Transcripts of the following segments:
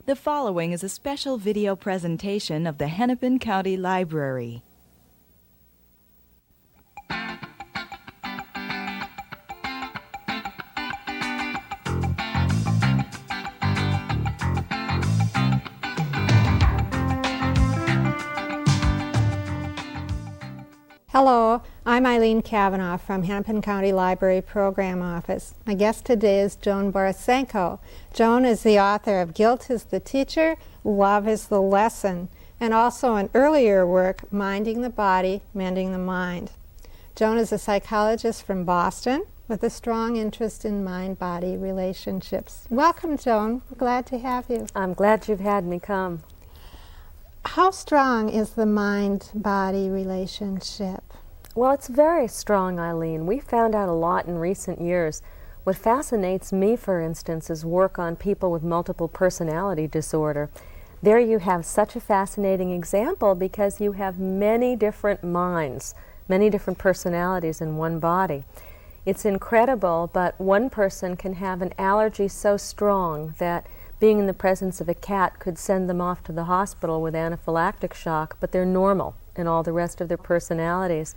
The following is a special video presentation of the Hennepin County Library. Hello, I'm Eileen Cavanaugh from Hennepin County Library Program Office. My guest today is Joan Borysenko. Joan is the author of Guilt is the Teacher, Love is the Lesson, and also an earlier work, Minding the Body, Mending the Mind. Joan is a psychologist from Boston with a strong interest in mind-body relationships. Welcome, Joan. We're glad to have you. I'm glad you've had me come. How strong is the mind-body relationship? Well, it's very strong, Eileen. We found out a lot in recent years. What fascinates me, for instance, is work on people with multiple personality disorder. There you have such a fascinating example because you have many different minds, many different personalities in one body. It's incredible, but one person can have an allergy so strong that being in the presence of a cat could send them off to the hospital with anaphylactic shock, but they're normal in all the rest of their personalities.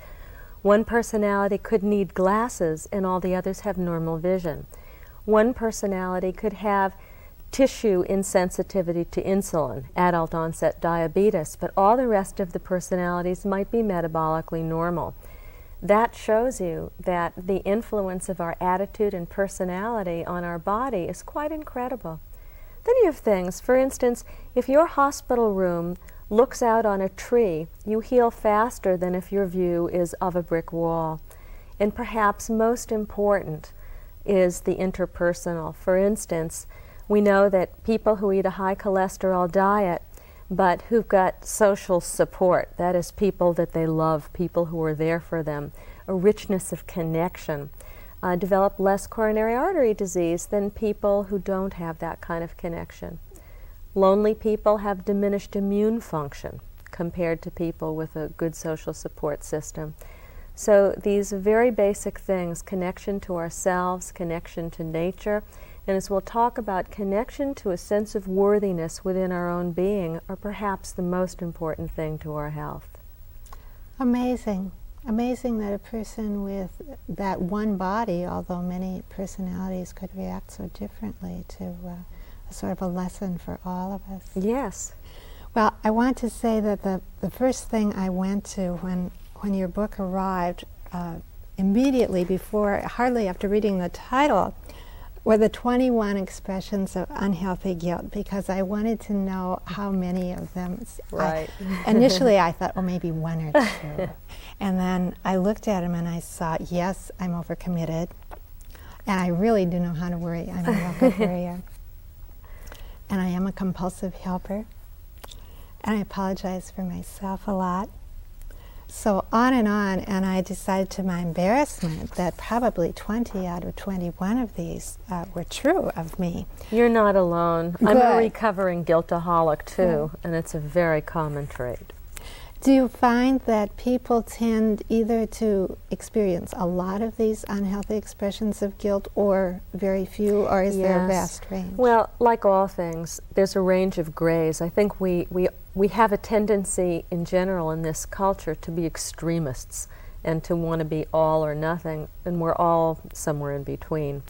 One personality could need glasses and all the others have normal vision. One personality could have tissue insensitivity to insulin, adult onset diabetes, but all the rest of the personalities might be metabolically normal. That shows you that the influence of our attitude and personality on our body is quite incredible. Then you have things, for instance, if your hospital room looks out on a tree, you heal faster than if your view is of a brick wall. And perhaps most important is the interpersonal. For instance, we know that people who eat a high cholesterol diet, but who've got social support, that is people that they love, people who are there for them, a richness of connection, develop less coronary artery disease than people who don't have that kind of connection. Lonely people have diminished immune function compared to people with a good social support system. So these very basic things, connection to ourselves, connection to nature, and as we'll talk about, connection to a sense of worthiness within our own being are perhaps the most important thing to our health. Amazing. Amazing that a person with that one body, although many personalities could react so differently to a sort of a lesson for all of us. Yes. Well, I want to say that the first thing I went to when your book arrived, immediately before, hardly after reading the title, were the 21 expressions of unhealthy guilt, because I wanted to know how many of them. Right. Initially I thought, oh, maybe one or two. And then I looked at them and I saw, yes, I'm overcommitted. And I really do know how to worry. I'm a real good worrier. And I am a compulsive helper. And I apologize for myself a lot. So on, and I decided to my embarrassment that probably 20 out of 21 of these were true of me. You're not alone. Good. I'm a recovering guiltaholic too, and it's a very common trait. Do you find that people tend either to experience a lot of these unhealthy expressions of guilt or very few, or is there a vast range? Well, like all things, there's a range of grays. I think we have a tendency in general in this culture to be extremists and to want to be all or nothing, and we're all somewhere in between.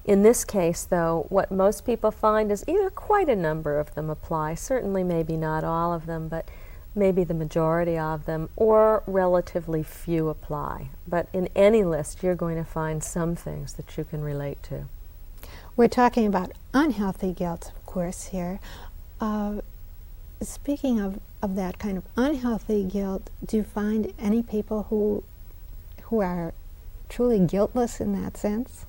In this case, though, what most people find is either quite a number of them apply, certainly maybe not all of them, but maybe the majority of them, or relatively few apply. But in any list, you're going to find some things that you can relate to. We're talking about unhealthy guilt, of course, here. Speaking of that kind of unhealthy guilt, do you find any people who are truly guiltless in that sense?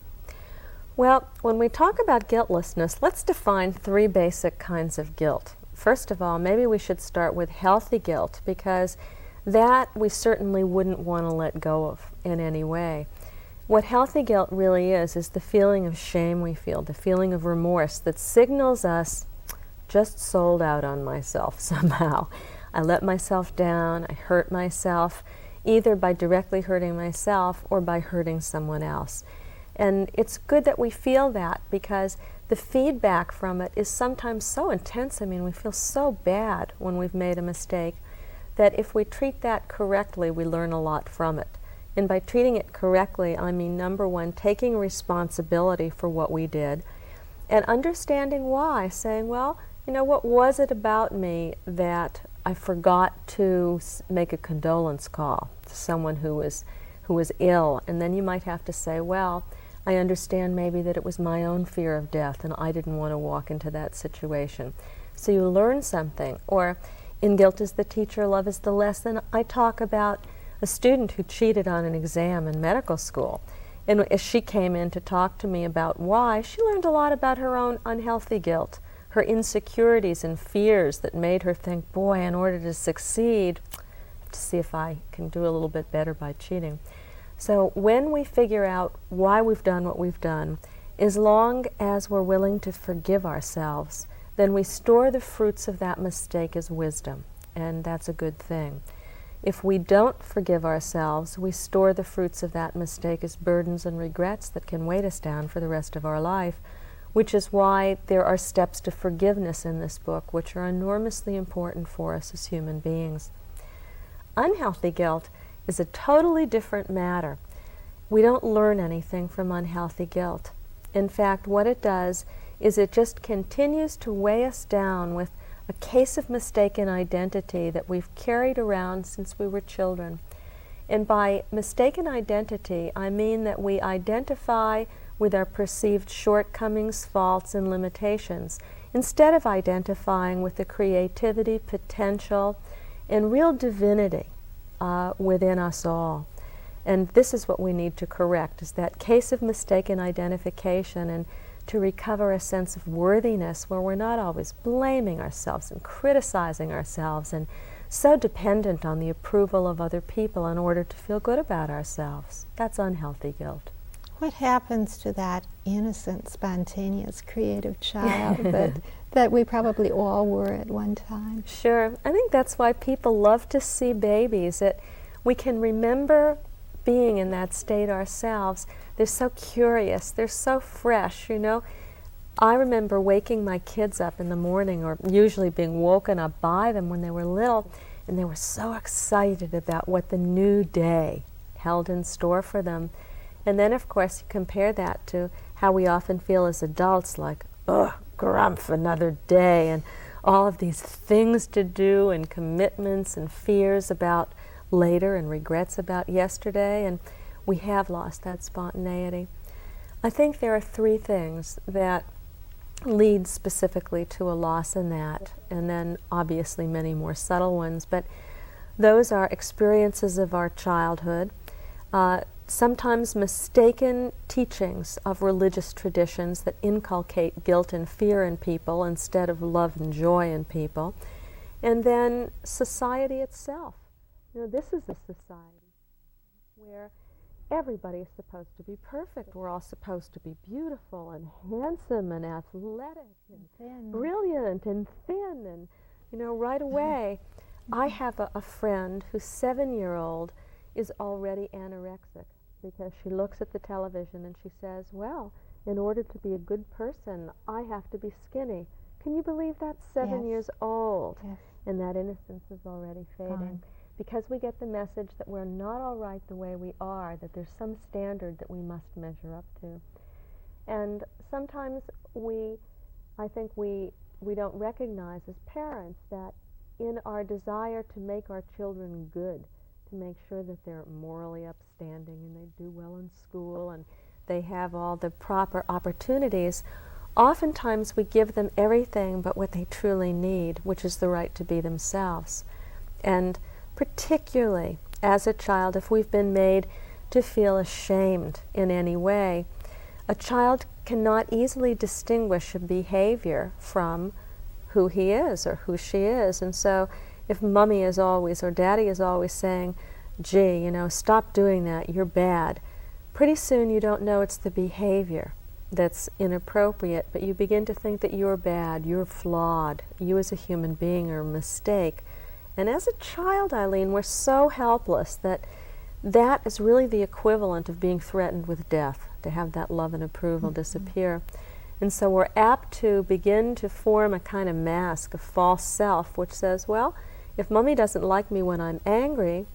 Well, when we talk about guiltlessness, let's define three basic kinds of guilt. First of all, maybe we should start with healthy guilt, because that we certainly wouldn't want to let go of in any way. What healthy guilt really is the feeling of shame we feel, the feeling of remorse that signals us, just sold out on myself somehow. I let myself down, I hurt myself, either by directly hurting myself or by hurting someone else. And it's good that we feel that, because the feedback from it is sometimes so intense. I mean, we feel so bad when we've made a mistake that if we treat that correctly, we learn a lot from it. And by treating it correctly, I mean, number one, taking responsibility for what we did and understanding why, saying, well, you know, what was it about me that I forgot to make a condolence call to someone who was ill? And then you might have to say, well, I understand maybe that it was my own fear of death and I didn't want to walk into that situation. So you learn something. Or in Guilt is the Teacher, Love is the Lesson, I talk about a student who cheated on an exam in medical school. And as she came in to talk to me about why, she learned a lot about her own unhealthy guilt, her insecurities and fears that made her think, boy, in order to succeed, I have to see if I can do a little bit better by cheating. So when we figure out why we've done what we've done, as long as we're willing to forgive ourselves, then we store the fruits of that mistake as wisdom, and that's a good thing. If we don't forgive ourselves, we store the fruits of that mistake as burdens and regrets that can weight us down for the rest of our life, which is why there are steps to forgiveness in this book, which are enormously important for us as human beings. Unhealthy guilt is a totally different matter. We don't learn anything from unhealthy guilt. In fact, what it does is it just continues to weigh us down with a case of mistaken identity that we've carried around since we were children. And by mistaken identity, I mean that we identify with our perceived shortcomings, faults, and limitations, instead of identifying with the creativity, potential, and real divinity within us all. And this is what we need to correct, is that case of mistaken identification, and to recover a sense of worthiness where we're not always blaming ourselves and criticizing ourselves and so dependent on the approval of other people in order to feel good about ourselves. That's unhealthy guilt. What happens to that innocent, spontaneous, creative child that we probably all were at one time? Sure. I think that's why people love to see babies, that we can remember being in that state ourselves. They're so curious, they're so fresh, you know. I remember waking my kids up in the morning, or usually being woken up by them when they were little, and they were so excited about what the new day held in store for them. And then, of course, you compare that to how we often feel as adults, like, ugh, grumph, another day, and all of these things to do, and commitments and fears about later, and regrets about yesterday, and we have lost that spontaneity. I think there are three things that lead specifically to a loss in that, and then obviously many more subtle ones, but those are experiences of our childhood, sometimes mistaken teachings of religious traditions that inculcate guilt and fear in people instead of love and joy in people, and then society itself. You know, this is a society where everybody is supposed to be perfect. We're all supposed to be beautiful and handsome and athletic and thin. Brilliant and thin, and, you know, right away. I have a friend whose 7-year-old is already anorexic because she looks at the television and she says, well, in order to be a good person, I have to be skinny. Can you believe that? 7 Yes. years old. Yes. And that innocence is already fading. Gone. Because we get the message that we're not all right the way we are, that there's some standard that we must measure up to. And sometimes I think we don't recognize as parents that in our desire to make our children good, to make sure that they're morally upstanding and they do well in school and they have all the proper opportunities, oftentimes we give them everything but what they truly need, which is the right to be themselves. And particularly as a child, if we've been made to feel ashamed in any way, a child cannot easily distinguish a behavior from who he is or who she is. And so if mommy is always, or daddy is always saying, gee, you know, stop doing that, you're bad, pretty soon you don't know it's the behavior that's inappropriate, but you begin to think that you're bad, you're flawed, you as a human being are a mistake. And as a child, Eileen, we're so helpless that is really the equivalent of being threatened with death, to have that love and approval disappear. And so we're apt to begin to form a kind of mask, a false self, which says, well, if Mommy doesn't like me when I'm angry,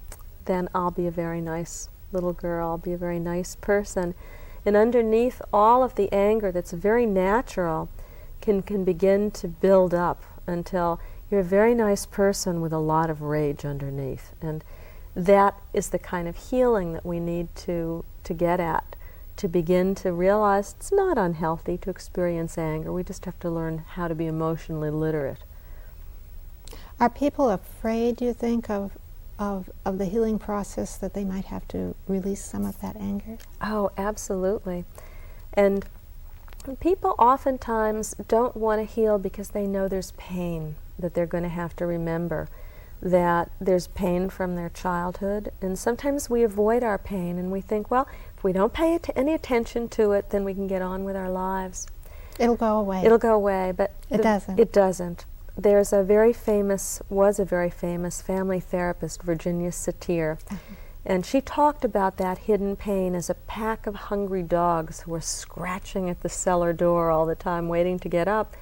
then I'll be a very nice little girl, I'll be a very nice person. And underneath all of the anger that's very natural can begin to build up until you're a very nice person with a lot of rage underneath. And that is the kind of healing that we need to get at, to begin to realize it's not unhealthy to experience anger. We just have to learn how to be emotionally literate. Are people afraid, do you think, of the healing process, that they might have to release some of that anger? Oh, absolutely. And people oftentimes don't want to heal because they know there's pain that they're going to have to remember, that there's pain from their childhood. And sometimes we avoid our pain and we think, well, if we don't pay any attention to it, then we can get on with our lives. It'll go away. It'll go away, but it doesn't. It doesn't. Was a very famous family therapist, Virginia Satir, and she talked about that hidden pain as a pack of hungry dogs who were scratching at the cellar door all the time, waiting to get up.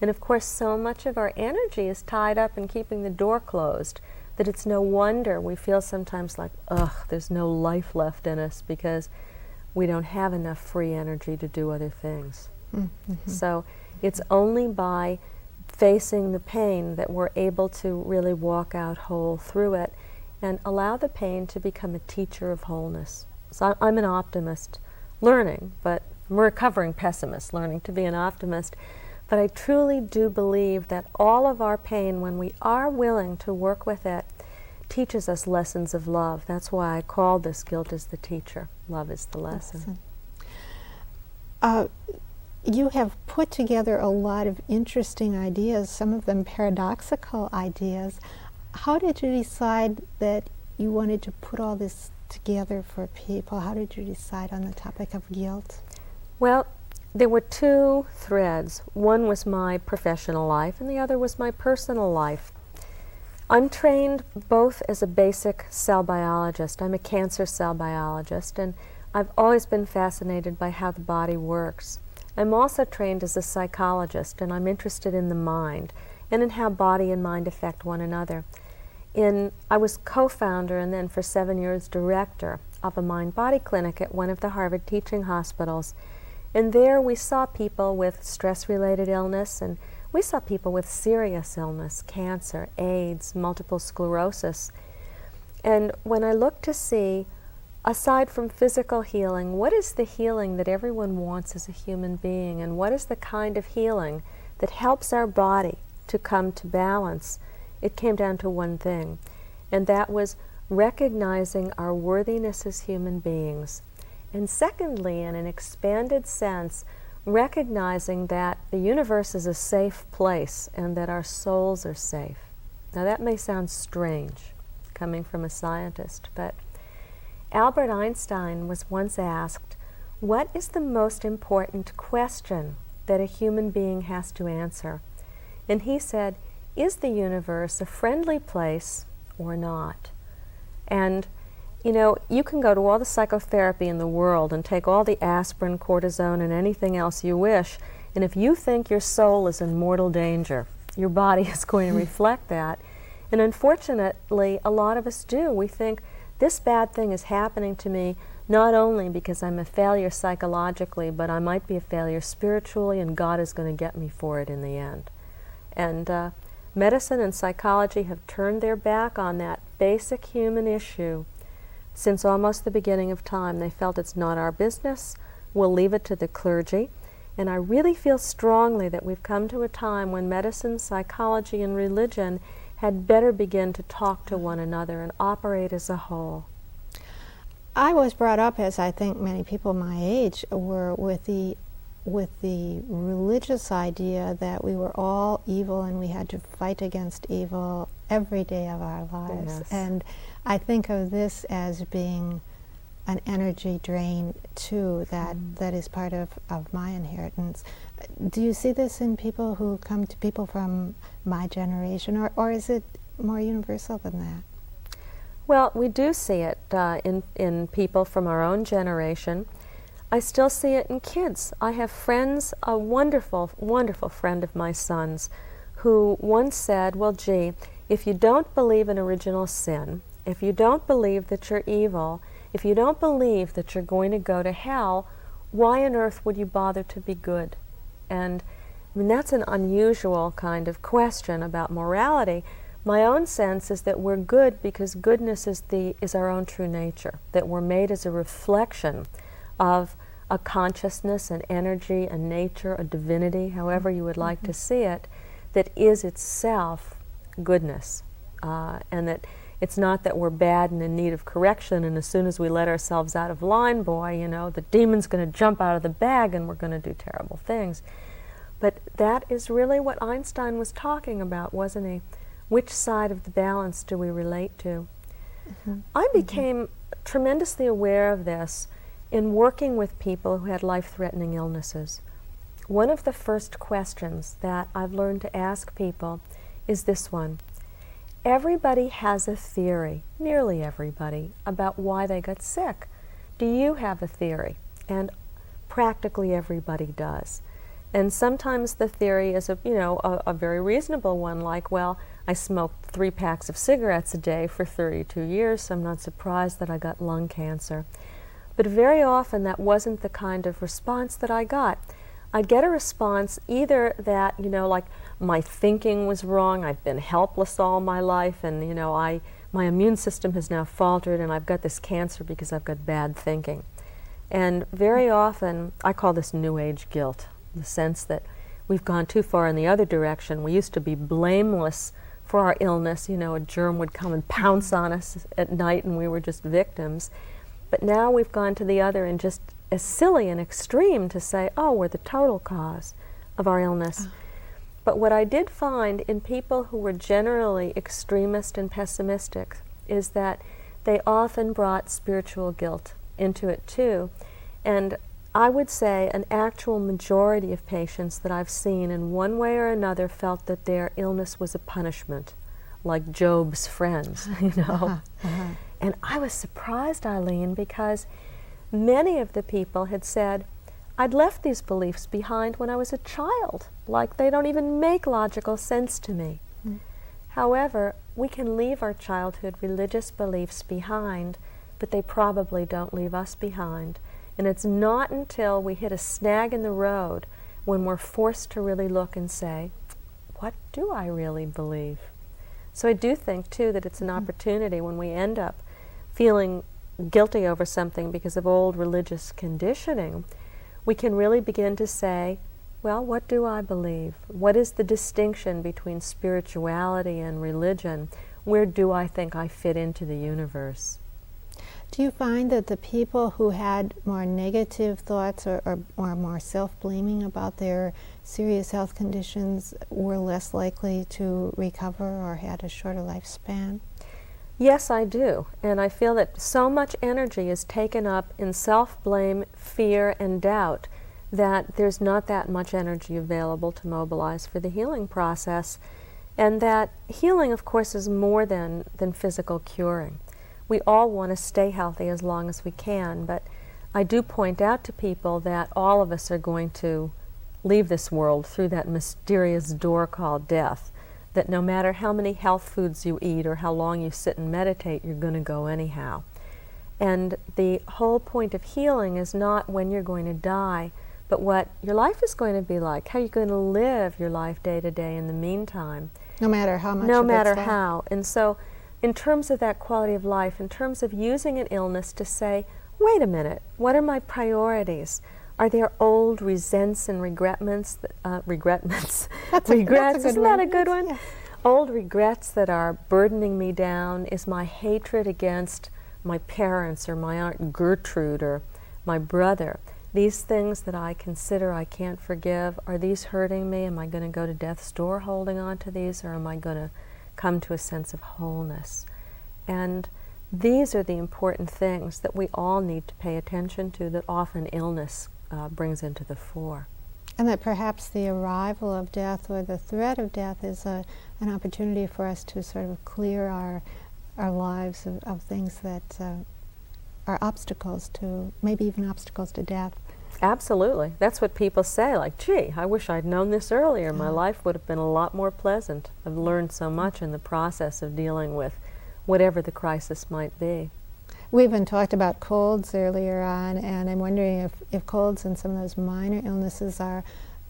And of course, so much of our energy is tied up in keeping the door closed that it's no wonder we feel sometimes like, ugh, there's no life left in us because we don't have enough free energy to do other things. Mm-hmm. So it's only by facing the pain that we're able to really walk out whole through it and allow the pain to become a teacher of wholeness. So I'm an optimist, learning, but I'm a recovering pessimist, learning to be an optimist. But I truly do believe that all of our pain, when we are willing to work with it, teaches us lessons of love. That's why I call this Guilt is the Teacher. Love is the lesson. You have put together a lot of interesting ideas, some of them paradoxical ideas. How did you decide that you wanted to put all this together for people? How did you decide on the topic of guilt? Well, there were two threads. One was my professional life and the other was my personal life. I'm trained both as a basic cell biologist. I'm a cancer cell biologist, and I've always been fascinated by how the body works. I'm also trained as a psychologist, and I'm interested in the mind and in how body and mind affect one another. I was co-founder and then for 7 years director of a mind-body clinic at one of the Harvard teaching hospitals. And there we saw people with stress-related illness, and we saw people with serious illness, cancer, AIDS, multiple sclerosis. And when I looked to see, aside from physical healing, what is the healing that everyone wants as a human being, and what is the kind of healing that helps our body to come to balance? It came down to one thing, and that was recognizing our worthiness as human beings. And secondly, in an expanded sense, recognizing that the universe is a safe place and that our souls are safe. Now that may sound strange, coming from a scientist, but Albert Einstein was once asked, what is the most important question that a human being has to answer? And he said, is the universe a friendly place or not? And you know, you can go to all the psychotherapy in the world and take all the aspirin, cortisone, and anything else you wish, and if you think your soul is in mortal danger, your body is going to reflect that. And unfortunately, a lot of us do. We think, this bad thing is happening to me not only because I'm a failure psychologically, but I might be a failure spiritually, and God is going to get me for it in the end. And medicine and psychology have turned their back on that basic human issue since almost the beginning of time. They felt it's not our business, we'll leave it to the clergy. And I really feel strongly that we've come to a time when medicine, psychology, and religion had better begin to talk to one another and operate as a whole. I was brought up, as I think many people my age were, with the religious idea that we were all evil and we had to fight against evil every day of our lives. Yes. And I think of this as being an energy drain too, that is part of my inheritance. Do you see this in people who come to people from my generation, or is it more universal than that? Well, we do see it in people from our own generation. I still see it in kids. I have friends, a wonderful, wonderful friend of my son's, who once said, well, gee, if you don't believe in original sin, if you don't believe that you're evil, if you don't believe that you're going to go to hell, why on earth would you bother to be good? And I mean, that's an unusual kind of question about morality. My own sense is that we're good because goodness is our own true nature, that we're made as a reflection of a consciousness, an energy, a nature, a divinity, however you would like to see it, that is itself goodness. And that it's not that we're bad and in need of correction, and as soon as we let ourselves out of line, boy, you know, the demon's going to jump out of the bag and we're going to do terrible things. But that is really what Einstein was talking about, wasn't he? Which side of the balance do we relate to? I became tremendously aware of this in working with people who had life-threatening illnesses. One of the first questions that I've learned to ask people is this one. Everybody has a theory, nearly everybody, about why they got sick. Do you have a theory? And practically everybody does. And sometimes the theory is a very reasonable one, like, well, I smoked 3 packs of cigarettes a day for 32 years, so I'm not surprised that I got lung cancer. But very often that wasn't the kind of response that I got. I'd get a response either that, like my thinking was wrong, I've been helpless all my life, and my immune system has now faltered and I've got this cancer because I've got bad thinking. And very often, I call this New Age guilt, the sense that we've gone too far in the other direction. We used to be blameless for our illness, a germ would come and pounce on us at night and we were just victims. But now we've gone to the other and just as silly and extreme to say, oh, we're the total cause of our illness. But what I did find in people who were generally extremist and pessimistic is that they often brought spiritual guilt into it too. And I would say an actual majority of patients that I've seen in one way or another felt that their illness was a punishment, like Job's friends, And I was surprised, Eileen, because many of the people had said, I'd left these beliefs behind when I was a child, like they don't even make logical sense to me. However, we can leave our childhood religious beliefs behind, but they probably don't leave us behind. And it's not until we hit a snag in the road when we're forced to really look and say, what do I really believe? So I do think, too, that it's an opportunity when we end up feeling guilty over something because of old religious conditioning, we can really begin to say, well, what do I believe? What is the distinction between spirituality and religion? Where do I think I fit into the universe? Do you find that the people who had more negative thoughts or more self-blaming about their serious health conditions were less likely to recover or had a shorter lifespan? Yes, I do. And I feel that so much energy is taken up in self-blame, fear, and doubt that there's not that much energy available to mobilize for the healing process. And that healing, of course, is more than physical curing. We all want to stay healthy as long as we can, but I do point out to people that all of us are going to leave this world through that mysterious door called death, that no matter how many health foods you eat or how long you sit and meditate, you're going to go anyhow. And the whole point of healing is not when you're going to die, but what your life is going to be like, how you're going to live your life day to day in the meantime. No matter how much No of matter it's how. And so in terms of that quality of life, in terms of using an illness to say, wait a minute, what are my priorities? Are there old resents and regretments? Regrets, isn't that a good one? Yes. Old regrets that are burdening me down. Is my hatred against my parents or my Aunt Gertrude or my brother, these things that I consider I can't forgive, are these hurting me? Am I going to go to death's door holding on to these, or am I going to come to a sense of wholeness? And these are the important things that we all need to pay attention to, that often illness brings into the fore. And that perhaps the arrival of death or the threat of death is an opportunity for us to sort of clear our lives of things that obstacles to, maybe even obstacles to death. Absolutely. That's what people say, like, gee, I wish I'd known this earlier. My life would have been a lot more pleasant. I've learned so much in the process of dealing with whatever the crisis might be. We even talked about colds earlier on, and I'm wondering if colds and some of those minor illnesses are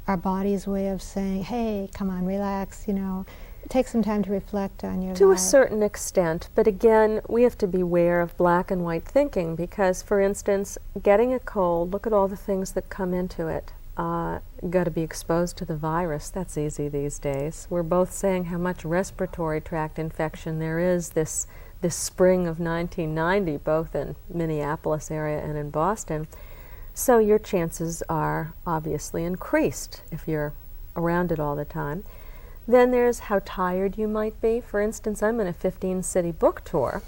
our body's way of saying, hey, come on, relax, you know, take some time to reflect on your life. To a certain extent, but again, we have to beware of black and white thinking because, for instance, getting a cold, look at all the things that come into it. Got to be exposed to the virus. That's easy these days. We're both saying how much respiratory tract infection there is this spring of 1990, both in Minneapolis area and in Boston. So your chances are obviously increased if you're around it all the time. Then there's how tired you might be. For instance, I'm in a 15-city book tour,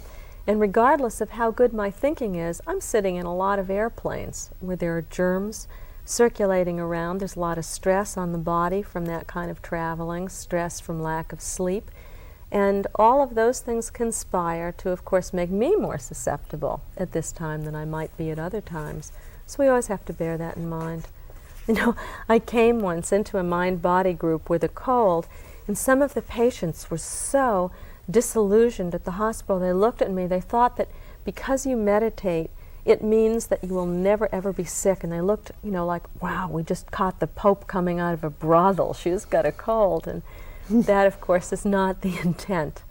and regardless of how good my thinking is, I'm sitting in a lot of airplanes where there are germs circulating around. There's a lot of stress on the body from that kind of traveling, stress from lack of sleep. And all of those things conspire to, of course, make me more susceptible at this time than I might be at other times. So we always have to bear that in mind. You know, I came once into a mind-body group with a cold, and some of the patients were so disillusioned at the hospital. They looked at me, they thought that because you meditate, it means that you will never ever be sick. And they looked, you know, like, wow, we just caught the Pope coming out of a brothel. She's got a cold. And that, of course, is not the intent,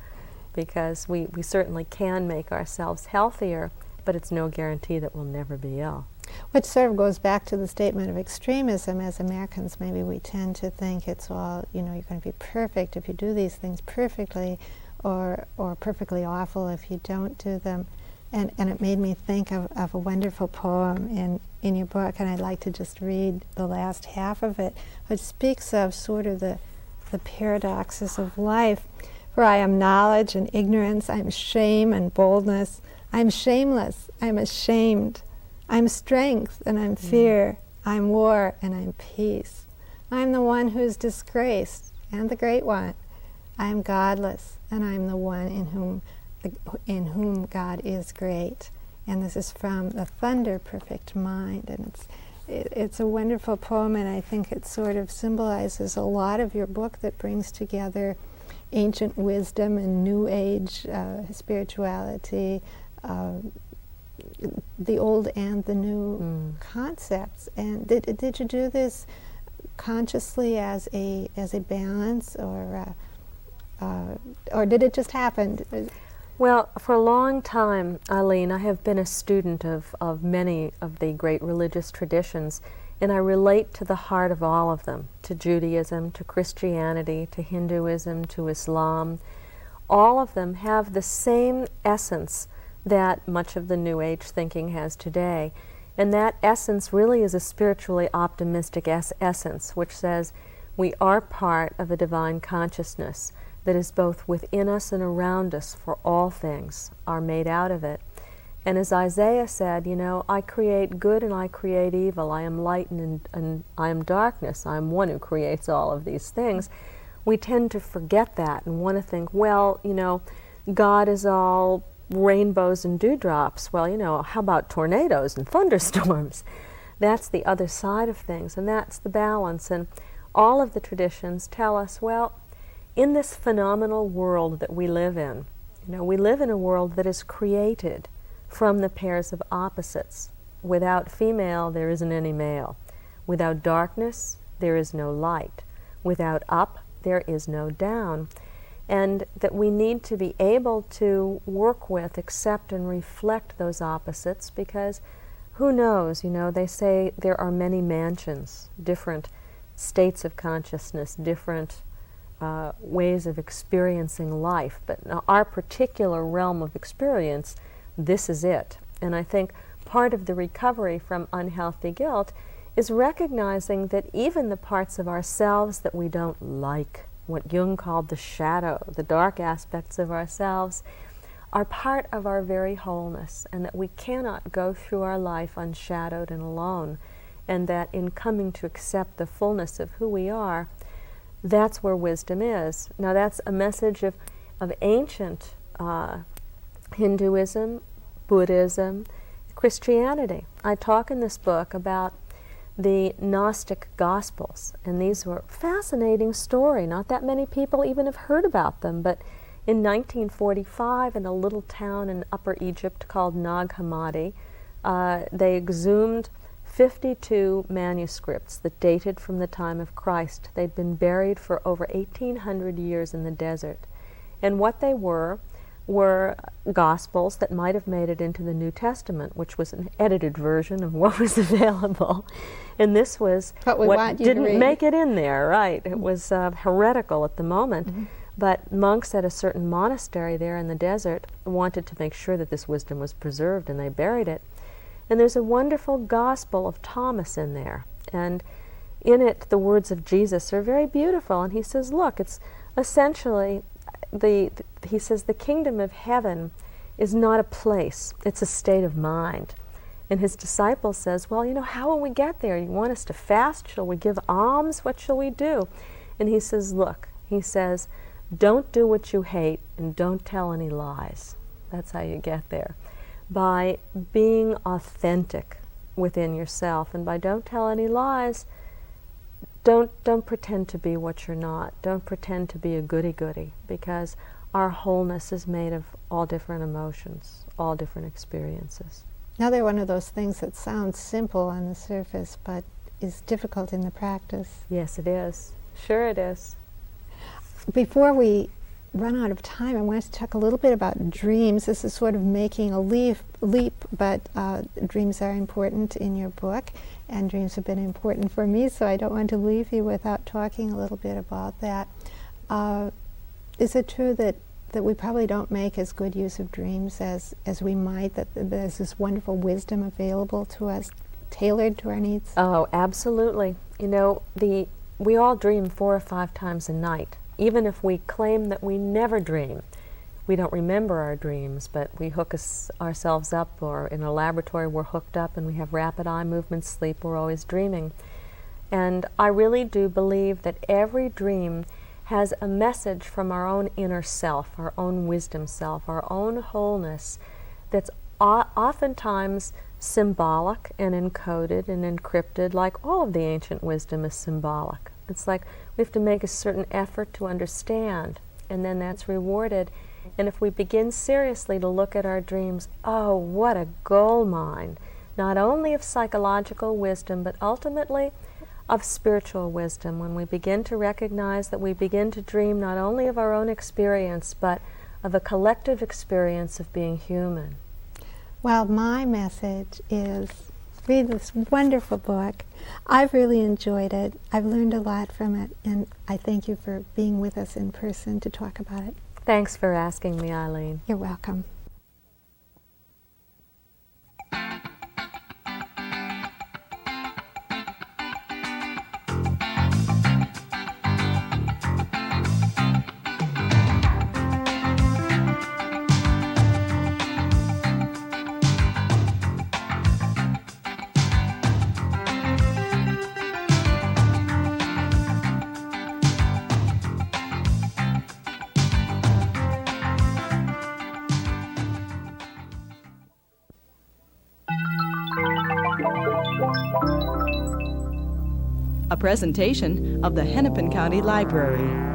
because we certainly can make ourselves healthier, but it's no guarantee that we'll never be ill. Which sort of goes back to the statement of extremism. As Americans, maybe we tend to think it's all, you know, you're going to be perfect if you do these things perfectly, or perfectly awful if you don't do them. And it made me think of a wonderful poem in your book, and I'd like to just read the last half of it, which speaks of sort of the paradoxes of life. For I am knowledge and ignorance, I am shame and boldness, I am shameless, I am ashamed, I am strength and I'm fear, I am war and I am peace. I am the one who is disgraced and the great one. I am godless and I am the one in whom God is great. And this is from the Thunder Perfect Mind, and it's a wonderful poem, and I think it sort of symbolizes a lot of your book that brings together ancient wisdom and New Age spirituality, the old and the new concepts. And did you do this consciously as a balance, or did it just happen? Well, for a long time, Eileen, I have been a student of many of the great religious traditions, and I relate to the heart of all of them, to Judaism, to Christianity, to Hinduism, to Islam. All of them have the same essence that much of the New Age thinking has today. And that essence really is a spiritually optimistic essence, which says we are part of a divine consciousness that is both within us and around us, for all things are made out of it. And as Isaiah said, you know, I create good and I create evil. I am light and I am darkness. I am one who creates all of these things. We tend to forget that and want to think, well, you know, God is all rainbows and dewdrops. Well, you know, how about tornadoes and thunderstorms? That's the other side of things, and that's the balance. And all of the traditions tell us, well, in this phenomenal world that we live in, you know, we live in a world that is created from the pairs of opposites. Without female, there isn't any male. Without darkness, there is no light. Without up, there is no down. And that we need to be able to work with, accept, and reflect those opposites, because who knows, you know, they say there are many mansions, different states of consciousness, different ways of experiencing life. But in our particular realm of experience, this is it. And I think part of the recovery from unhealthy guilt is recognizing that even the parts of ourselves that we don't like, what Jung called the shadow, the dark aspects of ourselves, are part of our very wholeness, and that we cannot go through our life unshadowed and alone, and that in coming to accept the fullness of who we are, that's where wisdom is. Now that's a message of ancient Hinduism, Buddhism, Christianity. I talk in this book about the Gnostic Gospels, and these were a fascinating story. Not that many people even have heard about them, but in 1945, in a little town in Upper Egypt called Nag Hammadi, they exhumed 52 manuscripts that dated from the time of Christ. They'd been buried for over 1,800 years in the desert. And what they were Gospels that might have made it into the New Testament, which was an edited version of what was available. And this was what didn't make it in there, right? It was heretical at the moment. But monks at a certain monastery there in the desert wanted to make sure that this wisdom was preserved, and they buried it. And there's a wonderful Gospel of Thomas in there. And in it, the words of Jesus are very beautiful. And he says, look, it's essentially, he says, the kingdom of heaven is not a place, it's a state of mind. And his disciple says, well, how will we get there? You want us to fast? Shall we give alms? What shall we do? And he says, look, he says, don't do what you hate and don't tell any lies. That's how you get there. By being authentic within yourself, and by don't tell any lies, don't pretend to be what you're not. Don't pretend to be a goody-goody, because our wholeness is made of all different emotions, all different experiences. Now they're one of those things that sounds simple on the surface, but is difficult in the practice. Yes, it is. Sure it is. Before we run out of time, I want to talk a little bit about dreams. This is sort of making a leap, but dreams are important in your book, and dreams have been important for me, so I don't want to leave you without talking a little bit about that. Is it true that we probably don't make as good use of dreams as we might, that there's this wonderful wisdom available to us, tailored to our needs? Oh, absolutely. We all dream 4 or 5 times a night. Even if we claim that we never dream, we don't remember our dreams, but we hook ourselves up, or in a laboratory we're hooked up and we have rapid eye movements, sleep, we're always dreaming. And I really do believe that every dream has a message from our own inner self, our own wisdom self, our own wholeness, that's oftentimes symbolic and encoded and encrypted, like all of the ancient wisdom is symbolic. It's like we have to make a certain effort to understand, and then that's rewarded. And if we begin seriously to look at our dreams, oh, what a gold mine, not only of psychological wisdom, but ultimately of spiritual wisdom, when we begin to recognize that we begin to dream not only of our own experience, but of a collective experience of being human. Well, my message is read this wonderful book. I've really enjoyed it. I've learned a lot from it, and I thank you for being with us in person to talk about it. Thanks for asking me, Eileen. You're welcome. A presentation of the Hennepin County Library.